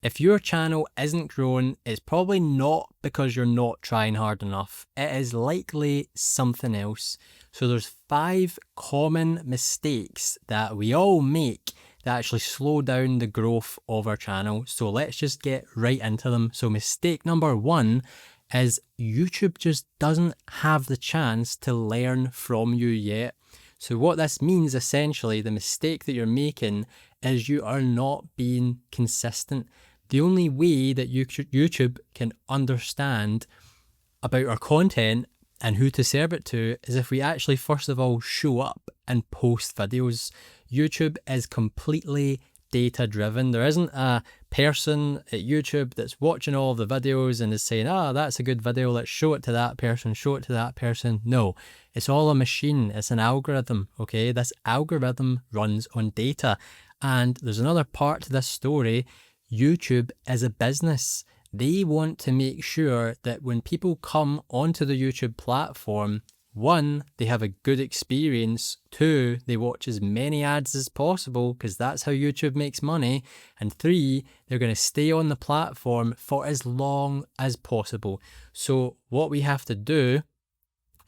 If your channel isn't growing, it's probably not because you're not trying hard enough. It is likely something else. So there's 5 common mistakes that we all make that actually slow down the growth of our channel. So let's just get right into them. So mistake number 1 is YouTube just doesn't have the chance to learn from you yet. So what this means, essentially, the mistake that you're making is you are not being consistent. The only way that YouTube can understand about our content and who to serve it to is if we actually, first of all, show up and post videos. YouTube is completely data driven. There isn't a person at YouTube that's watching all the videos and is saying, that's a good video, let's show it to that person, show it to that person. No, it's all a machine. It's an algorithm, okay? This algorithm runs on data. And there's another part to this story. YouTube is a business. They want to make sure that when people come onto the YouTube platform, 1, they have a good experience. 2, they watch as many ads as possible because that's how YouTube makes money. And 3, they're going to stay on the platform for as long as possible. So what we have to do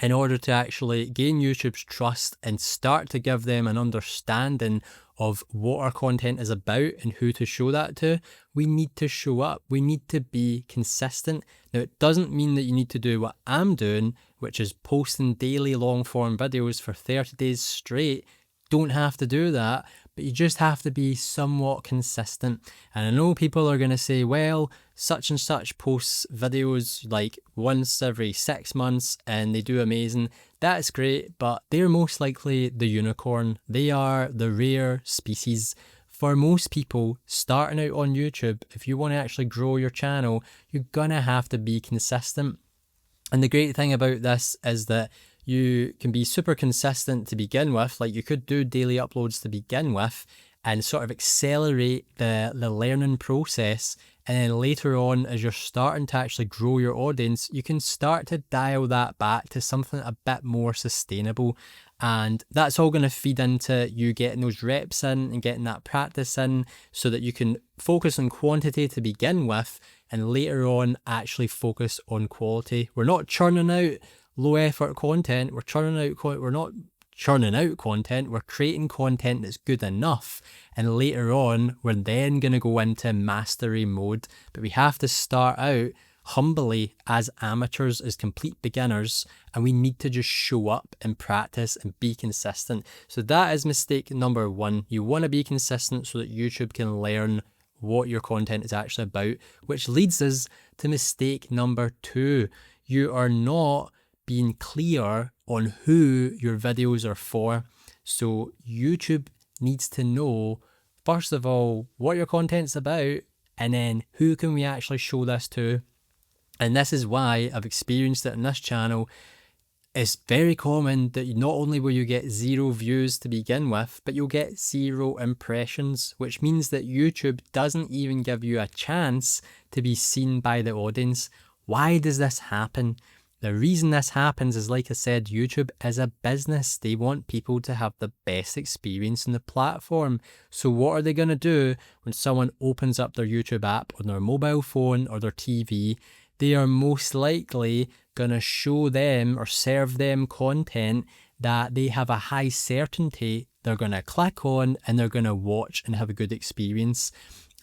in order to actually gain YouTube's trust and start to give them an understanding of what our content is about and who to show that to, we need to show up. We need to be consistent. Now, it doesn't mean that you need to do what I'm doing, which is posting daily long form videos for 30 days straight. Don't have to do that, but you just have to be somewhat consistent. And I know people are going to say, well, such and such posts videos like once every 6 months and they do amazing. That's great, but they're most likely the unicorn. They are the rare species. For most people starting out on YouTube, if you want to actually grow your channel, you're going to have to be consistent. And the great thing about this is that you can be super consistent to begin with. Like, you could do daily uploads to begin with and sort of accelerate the learning process. And then later on, as you're starting to actually grow your audience, you can start to dial that back to something a bit more sustainable. And that's all going to feed into you getting those reps in and getting that practice in so that you can focus on quantity to begin with and later on actually focus on quality. We're not churning out low effort content. We're not churning out content. We're creating content that's good enough. And later on, we're then going to go into mastery mode. But we have to start out humbly as amateurs, as complete beginners, and we need to just show up and practice and be consistent. So that is mistake number 1. You want to be consistent so that YouTube can learn what your content is actually about, which leads us to mistake number 2. You are not being clear on who your videos are for. So YouTube needs to know, first of all, what your content's about, and then who can we actually show this to. And this is why I've experienced it on this channel. It's very common that not only will you get 0 views to begin with, but you'll get 0 impressions, which means that YouTube doesn't even give you a chance to be seen by the audience. Why does this happen? The reason this happens is, like I said, YouTube is a business. They want people to have the best experience on the platform. So what are they going to do when someone opens up their YouTube app on their mobile phone or their TV? They are most likely going to show them or serve them content that they have a high certainty they're going to click on and they're going to watch and have a good experience.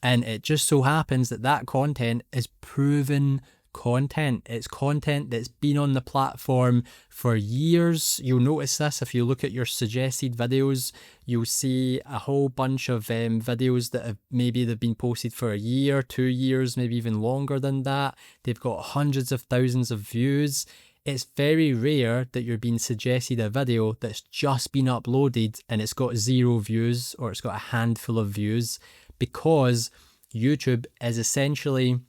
And it just so happens that that content is proven content. It's content that's been on the platform for years. You'll notice this if you look at your suggested videos. You'll see a whole bunch of videos that have they've been posted for a year, 2 years, maybe even longer than that. They've got hundreds of thousands of views. It's very rare that you're being suggested a video that's just been uploaded and it's got 0 views or it's got a handful of views, because YouTube is essentially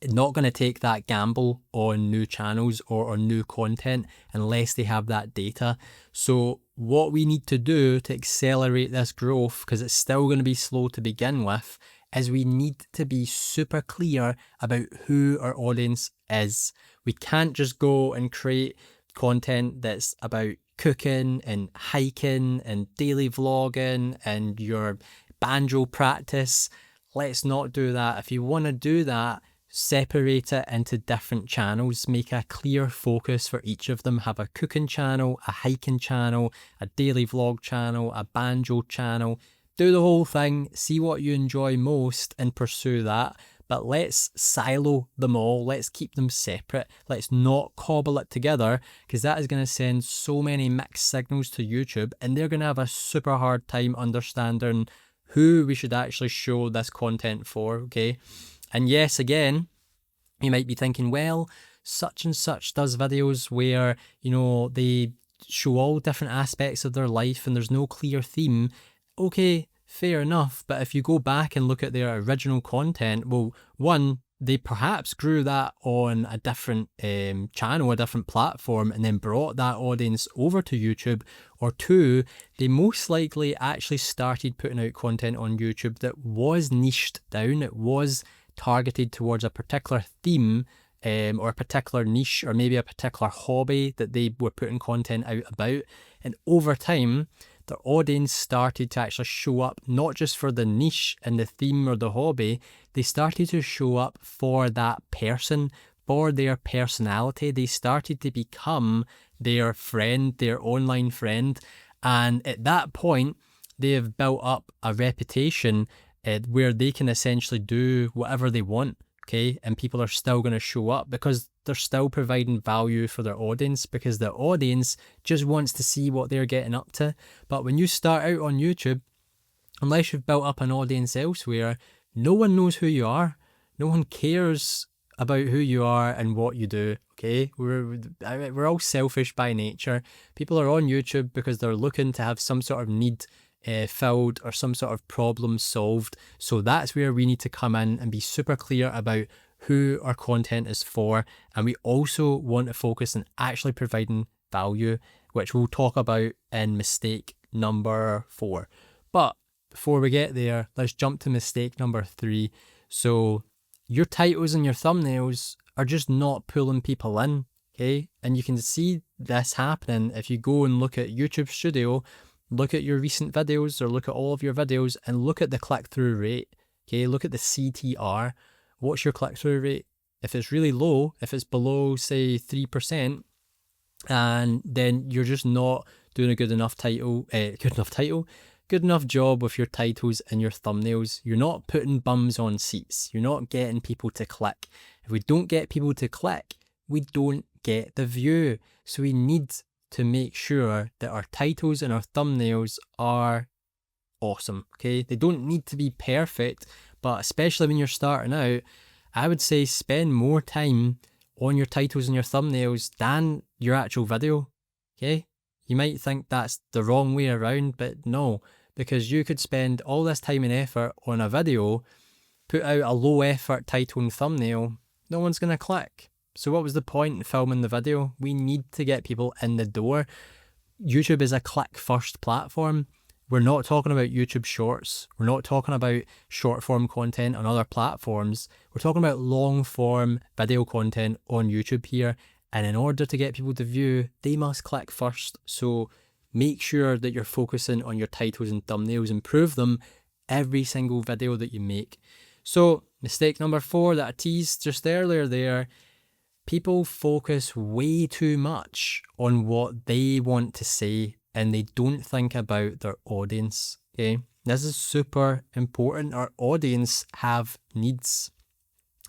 not going to take that gamble on new channels or on new content unless they have that data. So what we need to do to accelerate this growth, because it's still going to be slow to begin with, is we need to be super clear about who our audience is. We can't just go and create content that's about cooking and hiking and daily vlogging and your banjo practice. let's not do that. If you want to do that, separate it into different channels, make a clear focus for each of them. Have a cooking channel, a hiking channel, a daily vlog channel, a banjo channel. Do the whole thing, see what you enjoy most and pursue that. But let's silo them all. Let's keep them separate. Let's not cobble it together, because that is going to send so many mixed signals to YouTube, and they're going to have a super hard time understanding who we should actually show this content for, okay? And yes, again, you might be thinking, well, such and such does videos where, you know, they show all different aspects of their life and there's no clear theme. Okay, fair enough. But if you go back and look at their original content, well, one, they perhaps grew that on a different channel, a different platform, and then brought that audience over to YouTube. Or two, they most likely actually started putting out content on YouTube that was niched down. It was targeted towards a particular theme or a particular niche, or maybe a particular hobby that they were putting content out about. And over time, their audience started to actually show up not just for the niche and the theme or the hobby, they started to show up for that person, for their personality. They started to become their friend, their online friend. And at that point, they have built up a reputation where they can essentially do whatever they want, okay? And people are still going to show up because they're still providing value for their audience, because the audience just wants to see what they're getting up to. But when you start out on YouTube, unless you've built up an audience elsewhere, no one knows who you are. No one cares about who you are and what you do, okay? We're all selfish by nature. People are on YouTube because they're looking to have some sort of need filled or some sort of problem solved. So that's where we need to come in and be super clear about who our content is for. And we also want to focus on actually providing value, which we'll talk about in mistake number 4. But before we get there, let's jump to mistake number 3. So your titles and your thumbnails are just not pulling people in, okay? And you can see this happening if you go and look at YouTube Studio, look at your recent videos, or look at all of your videos and look at the click-through rate, okay? Look at the CTR. What's your click-through rate? If it's really low, if it's below, say, 3%, and then you're just not doing a good enough job with your titles and your thumbnails. You're not putting bums on seats. You're not getting people to click. If we don't get people to click, we don't get the view. So we need to make sure that our titles and our thumbnails are awesome, okay? They don't need to be perfect, but especially when you're starting out, I would say spend more time on your titles and your thumbnails than your actual video, okay? You might think that's the wrong way around, but no, because you could spend all this time and effort on a video, put out a low effort title and thumbnail, no one's going to click. So what was the point in filming the video? We need to get people in the door. YouTube is a click first platform. We're not talking about YouTube Shorts. We're not talking about short form content on other platforms. We're talking about long form video content on YouTube here. And in order to get people to view, they must click first. So make sure that you're focusing on your titles and thumbnails. Improve them every single video that you make. So mistake number 4 that I teased just earlier there, people focus way too much on what they want to say and they don't think about their audience, okay? This is super important. Our audience have needs.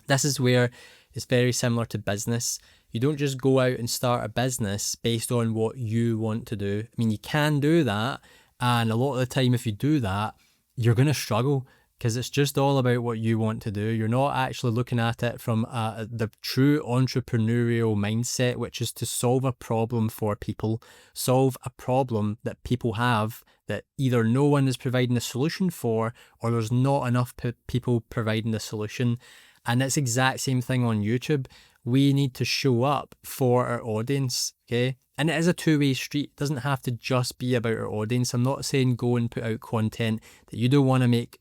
This is where it's very similar to business. You don't just go out and start a business based on what you want to do. I mean, you can do that, and a lot of the time if you do that, you're going to struggle, because it's just all about what you want to do. You're not actually looking at it from the true entrepreneurial mindset, which is to solve a problem for people, solve a problem that people have that either no one is providing a solution for, or there's not enough people providing the solution. And it's the exact same thing on YouTube. We need to show up for our audience, okay? And it is a two-way street. It doesn't have to just be about our audience. I'm not saying go and put out content that you don't want to make,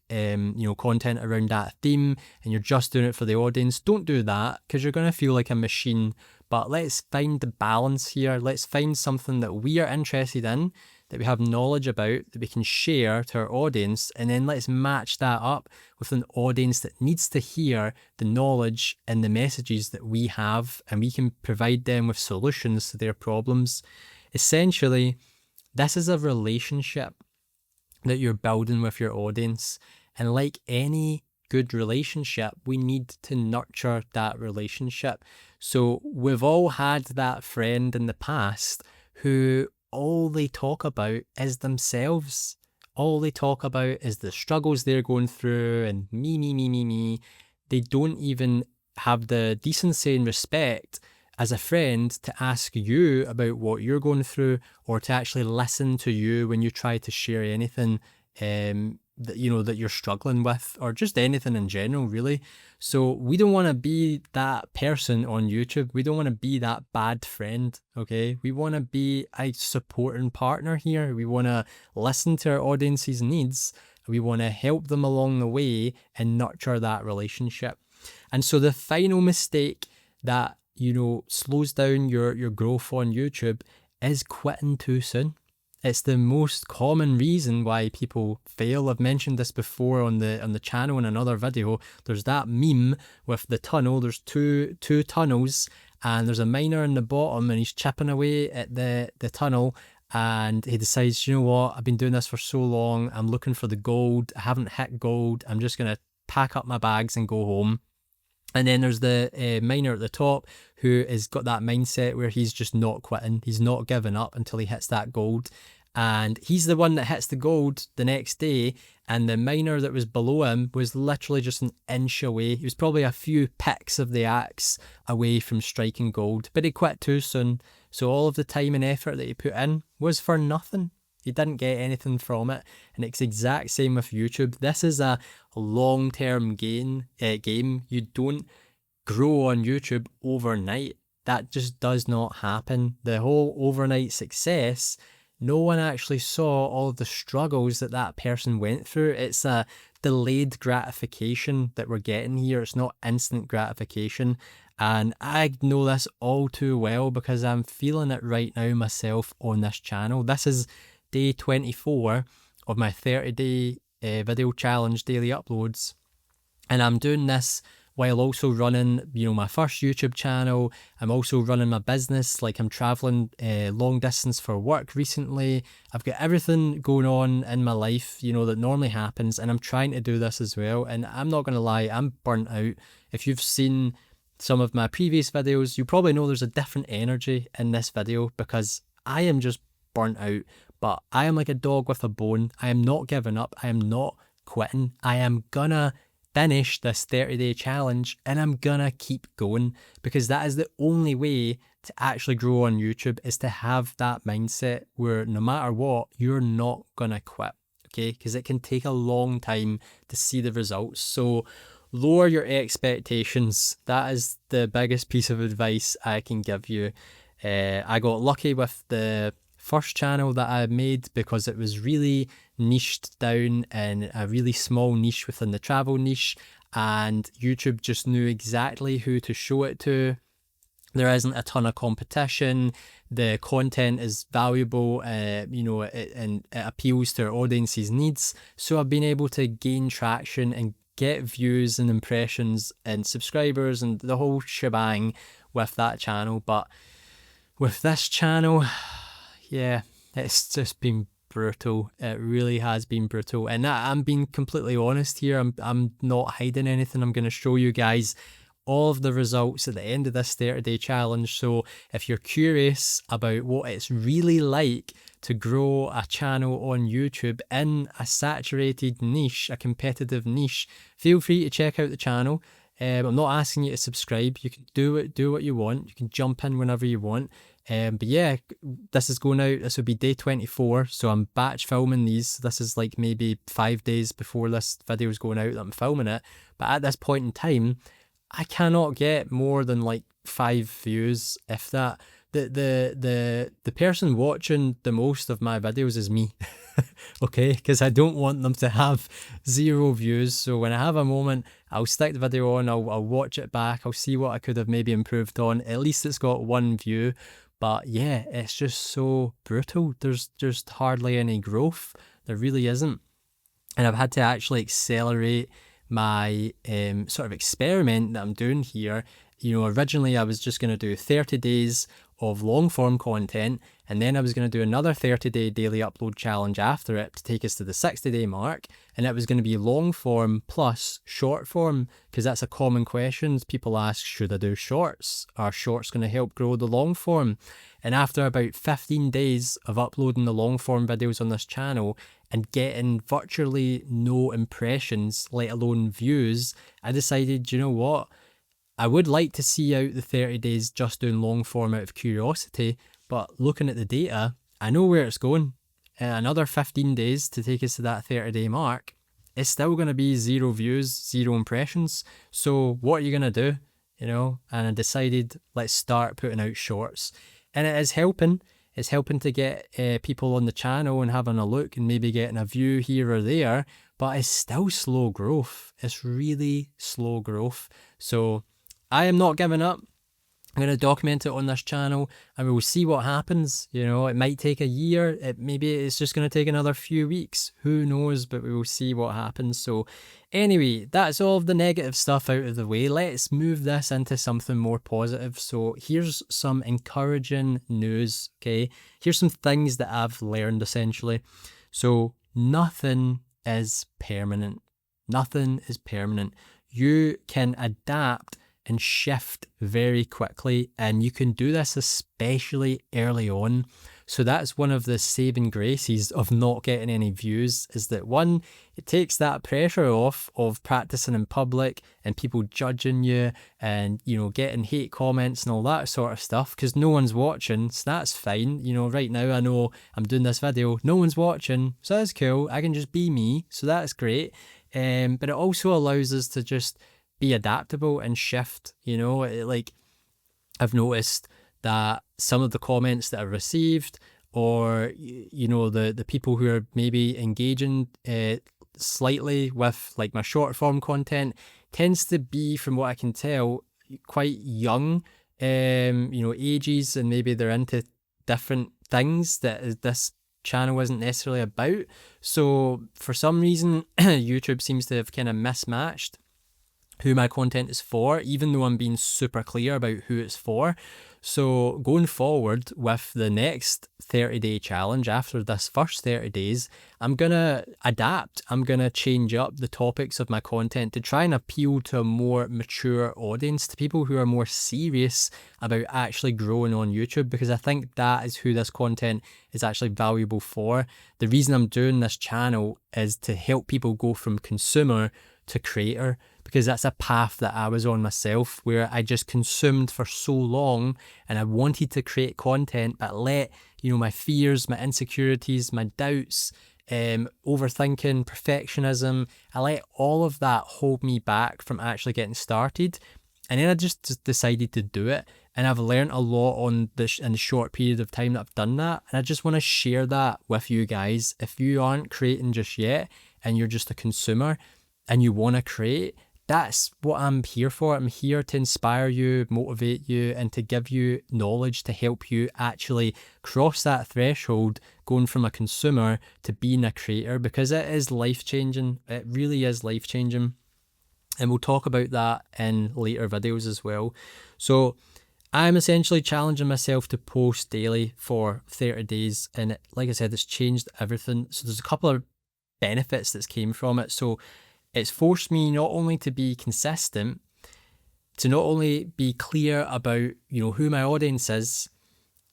content around that theme and you're just doing it for the audience. Don't do that, because you're going to feel like a machine. But let's find the balance here. Let's find something that we are interested in that we have knowledge about that we can share to our audience, and then let's match that up with an audience that needs to hear the knowledge and the messages that we have, and we can provide them with solutions to their problems. Essentially, this is a relationship that you're building with your audience, and like any good relationship, we need to nurture that relationship. So we've all had that friend in the past who all they talk about is themselves. All they talk about is the struggles they're going through and me. They don't even have the decency and respect as a friend to ask you about what you're going through, or to actually listen to you when you try to share anything that that you're struggling with, or just anything in general, really. So we don't want to be that person on YouTube. We don't want to be that bad friend, okay? We want to be a supporting partner here. We want to listen to our audience's needs. We want to help them along the way and nurture that relationship. And so the final mistake that slows down your growth on YouTube is quitting too soon. It's the most common reason why people fail. I've mentioned this before on the channel in another video. There's that meme with the tunnel. There's two tunnels, and there's a miner in the bottom, and he's chipping away at the tunnel, and he decides, you know what, I've been doing this for so long, I'm looking for the gold, I haven't hit gold, I'm just going to pack up my bags and go home. And then there's the miner at the top who has got that mindset where he's just not quitting. He's not giving up until he hits that gold. And he's the one that hits the gold the next day. And the miner that was below him was literally just an inch away. He was probably a few picks of the axe away from striking gold. But he quit too soon. So all of the time and effort that he put in was for nothing. He didn't get anything from it. And it's exact same with YouTube. This is a long-term game. You don't grow on YouTube overnight. That just does not happen. The whole overnight success, no one actually saw all of the struggles that person went through. It's a delayed gratification that we're getting here. It's not instant gratification. And I know this all too well because I'm feeling it right now myself on this channel. This is day 24 of my 30-day video challenge daily uploads, and I'm doing this while also running my first YouTube channel. I'm also running my business, like I'm traveling long distance for work recently. I've got everything going on in my life that normally happens, and I'm trying to do this as well. And I'm not gonna lie, I'm burnt out. If you've seen some of my previous videos, you probably know there's a different energy in this video because I am just burnt out. But I am like a dog with a bone. I am not giving up. I am not quitting. I am gonna finish this 30-day challenge, and I'm gonna keep going, because that is the only way to actually grow on YouTube, is to have that mindset where no matter what, you're not gonna quit, okay? Because it can take a long time to see the results. So lower your expectations. That is the biggest piece of advice I can give you. I got lucky with the first channel that I made because it was really niched down in a really small niche within the travel niche, and YouTube just knew exactly who to show it to. There isn't a ton of competition. The content is valuable, and it appeals to our audience's needs. So I've been able to gain traction and get views and impressions and subscribers and the whole shebang with that channel. But with this channel, yeah, it's just been brutal. It really has been brutal. And I'm being completely honest here. I'm not hiding anything. I'm going to show you guys all of the results at the end of this 30-day challenge. So if you're curious about what it's really like to grow a channel on YouTube in a saturated niche, a competitive niche, feel free to check out the channel. I'm not asking you to subscribe. You can do what you want. You can jump in whenever you want. But yeah, this is going out. This will be day 24. So I'm batch filming these. This is like maybe 5 days before this video is going out that I'm filming it. But at this point in time, I cannot get more than like 5 views, if that. The person watching the most of my videos is me. Okay, because I don't want them to have 0 views. So when I have a moment, I'll stick the video on, I'll watch it back, I'll see what I could have maybe improved on. At least it's got 1 view. But yeah, it's just so brutal. There's just hardly any growth. There really isn't. And I've had to actually accelerate my sort of experiment that I'm doing here. Originally I was just going to do 30 days of long form content, and then I was going to do another 30-day daily upload challenge after it to take us to the 60-day mark. And it was going to be long form plus short form, because that's a common question people ask: should I do shorts? Are shorts going to help grow the long form? And after about 15 days of uploading the long form videos on this channel and getting virtually no impressions, let alone views, I decided, you know what? I would like to see out the 30 days just doing long form out of curiosity, but looking at the data, I know where it's going. Another 15 days to take us to that 30-day mark, it's still going to be 0 views, 0 impressions. So what are you going to do? And I decided, let's start putting out shorts. And it is helping. It's helping to get people on the channel and having a look and maybe getting a view here or there, but it's still slow growth. It's really slow growth. So I am not giving up. I'm going to document it on this channel and we will see what happens. It might take a year. Maybe it's just going to take another few weeks. Who knows? But we will see what happens. So anyway, that's all of the negative stuff out of the way. Let's move this into something more positive. So here's some encouraging news. Okay. Here's some things that I've learned essentially. So nothing is permanent. Nothing is permanent. You can adapt and shift very quickly, and you can do this especially early on. So that's one of the saving graces of not getting any views, is that one, it takes that pressure off of practicing in public and people judging you and getting hate comments and all that sort of stuff, because no one's watching. So that's fine. Right now I know I'm doing this video, no one's watching, so that's cool. I can just be me, so that's great. But it also allows us to just be adaptable and shift. I've noticed that some of the comments that I've received, or the people who are maybe engaging slightly with like my short form content, tends to be, from what I can tell, quite young ages, and maybe they're into different things that this channel isn't necessarily about. So for some reason YouTube seems to have kind of mismatched who my content is for, even though I'm being super clear about who it's for. So going forward with the next 30-day challenge, after this first 30 days, I'm going to adapt. I'm going to change up the topics of my content to try and appeal to a more mature audience, to people who are more serious about actually growing on YouTube, because I think that is who this content is actually valuable for. The reason I'm doing this channel is to help people go from consumer to creator, because that's a path that I was on myself, where I just consumed for so long and I wanted to create content, but let my fears, my insecurities, my doubts, overthinking, perfectionism, I let all of that hold me back from actually getting started. And then I just decided to do it, and I've learned a lot in the short period of time that I've done that, and I just want to share that with you guys. If you aren't creating just yet and you're just a consumer and you want to create, that's what I'm here for. I'm here to inspire you, motivate you, and to give you knowledge to help you actually cross that threshold, going from a consumer to being a creator, because it is life-changing. It really is life-changing. And we'll talk about that in later videos as well. So I'm essentially challenging myself to post daily for 30 days. And like I said, it's changed everything. So there's a couple of benefits that's came from it. So it's forced me not only to be consistent, to not only be clear about, who my audience is,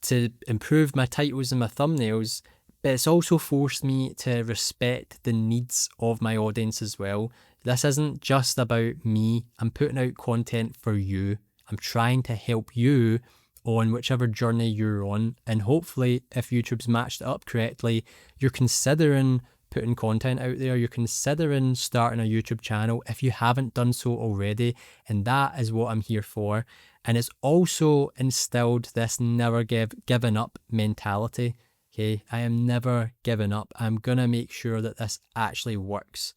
to improve my titles and my thumbnails, but it's also forced me to respect the needs of my audience as well. This isn't just about me. I'm putting out content for you. I'm trying to help you on whichever journey you're on. And hopefully, if YouTube's matched it up correctly, you're considering putting content out there, you're considering starting a YouTube channel if you haven't done so already. And that is what I'm here for. And it's also instilled this never giving up mentality. Okay, I am never giving up. I'm gonna make sure that this actually works.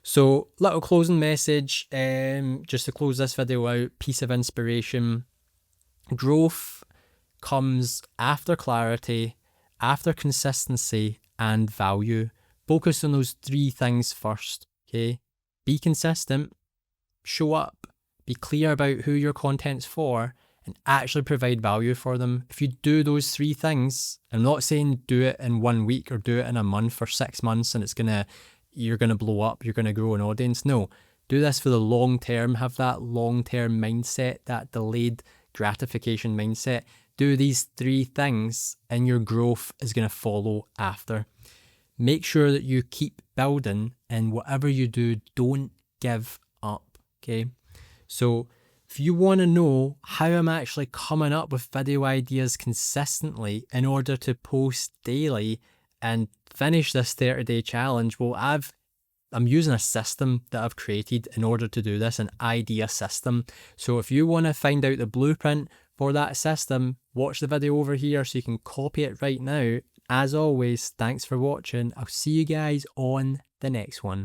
So, little closing message, just to close this video out, piece of inspiration: growth comes after clarity, after consistency, and value. Focus on those 3 things first, okay? Be consistent, show up, be clear about who your content's for, and actually provide value for them. If you do those 3 things, I'm not saying do it in 1 week or do it in a month or 6 months and you're gonna blow up, you're gonna grow an audience. No, do this for the long term. Have that long-term mindset, that delayed gratification mindset. Do these 3 things and your growth is gonna follow after. Make sure that you keep building, and whatever you do, don't give up, okay? So if you want to know how I'm actually coming up with video ideas consistently in order to post daily and finish this 30-day challenge, well, I'm using a system that I've created in order to do this, an idea system. So if you want to find out the blueprint for that system, watch the video over here so you can copy it right now. As always, thanks for watching. I'll see you guys on the next one.